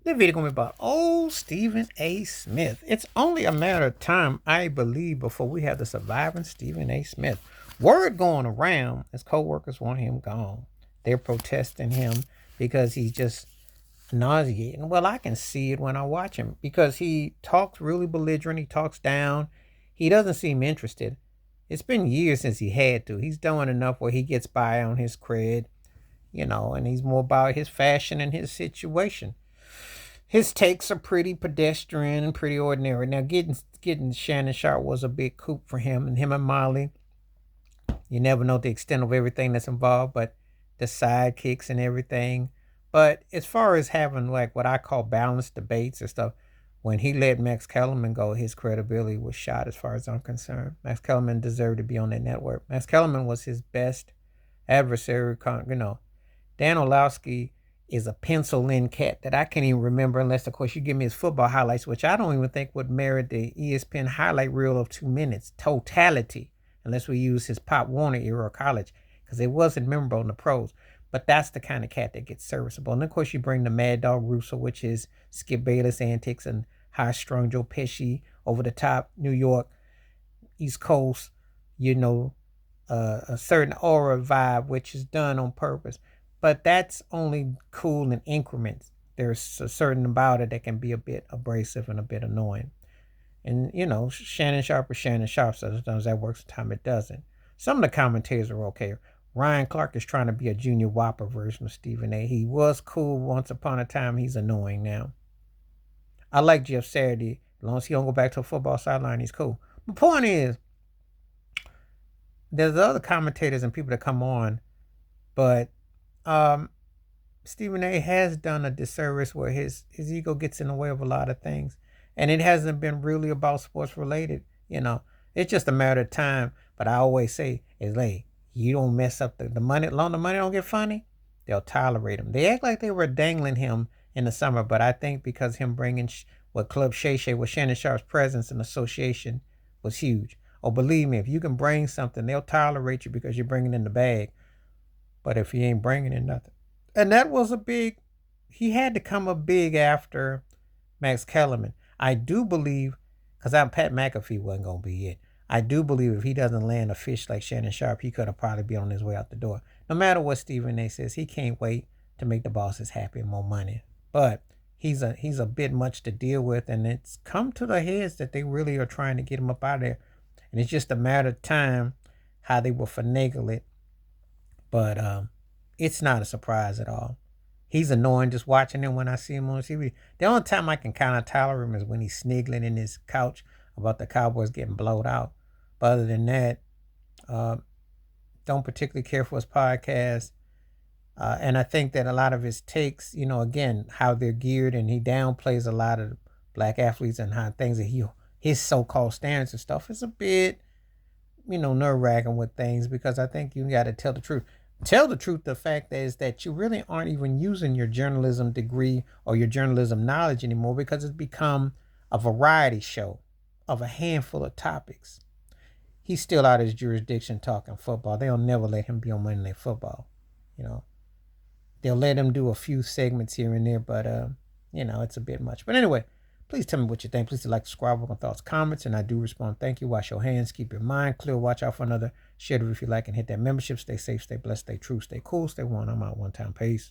The video gonna be about old Stephen A. Smith. It's only a matter of time, I believe, before we have the surviving Stephen A. Smith. Word going around, his co-workers want him gone. They're protesting him because he's just nauseating. Well, I can see it when I watch him because he talks really belligerent. He talks down. He doesn't seem interested. It's been years since he had to. He's doing enough where he gets by on his cred, and he's more about his fashion and his situation. His takes are pretty pedestrian and pretty ordinary. Now, getting Shannon Sharp was a big coup for him, and him and Molly. You never know the extent of everything that's involved, but the sidekicks and everything. But as far as having like what I call balanced debates and stuff, when he let Max Kellerman go, his credibility was shot as far as I'm concerned. Max Kellerman deserved to be on that network. Max Kellerman was his best adversary. Dan Orlovsky is a pencil in cat that I can't even remember unless, of course, you give me his football highlights, which I don't even think would merit the ESPN highlight reel of 2 minutes totality, unless we use his Pop Warner era of college, because it wasn't memorable in the pros. But that's the kind of cat that gets serviceable. And of course, you bring the Mad Dog Russo, which is Skip Bayless antics and high strung Joe Pesci, over the top New York, East Coast, you know, a certain aura vibe, which is done on purpose. But that's only cool in increments. There's a certain about it that can be a bit abrasive and a bit annoying. And, Shannon Sharp is Shannon Sharp, so sometimes that works, sometimes it doesn't. Some of the commentators are okay. Ryan Clark is trying to be a Junior Whopper version of Stephen A. He was cool once upon a time. He's annoying now. I like Jeff Saturday. As long as he don't go back to a football sideline, he's cool. My point is, there's other commentators and people that come on, but um, Stephen A. has done a disservice where his ego gets in the way of a lot of things, and it hasn't been really about sports related. It's just a matter of time. But I always say, is like, you don't mess up the money. Long the money don't get funny, they'll tolerate him. They act like they were dangling him in the summer, but I think because him bringing what Club Shay Shay with Shannon Sharp's presence and association was huge. Oh, believe me, if you can bring something, they'll tolerate you because you're bringing in the bag. But if you ain't bringing in nothing, and that was a big, he had to come up big after Max Kellerman. I do believe, because Pat McAfee wasn't going to be it. I do believe if he doesn't land a fish like Shannon Sharp, he could have probably been on his way out the door. No matter what Stephen A. says, he can't wait to make the bosses happy and more money. But he's a bit much to deal with, and it's come to the heads that they really are trying to get him up out of there. And it's just a matter of time how they will finagle it. But it's not a surprise at all. He's annoying just watching him when I see him on TV. The only time I can kind of tolerate him is when he's sniggling in his couch about the Cowboys getting blowed out. But other than that, uh, don't particularly care for his podcast. And I think that a lot of his takes, again, how they're geared, and he downplays a lot of black athletes and how things that his so-called standards and stuff is a bit, nerve wracking with things, because I think you got to tell the truth. Tell the truth. The fact is that you really aren't even using your journalism degree or your journalism knowledge anymore, because it's become a variety show of a handful of topics. He's still out of his jurisdiction talking football. They'll never let him be on Monday Night Football. You know, they'll let him do a few segments here and there, but it's a bit much. But anyway, please tell me what you think. Please like, subscribe, with my thoughts, comments, and I do respond. Thank you. Wash your hands. Keep your mind clear. Watch out for another. Share it if you like, and hit that membership. Stay safe, stay blessed, stay true, stay cool, stay one. I'm out one time. Peace.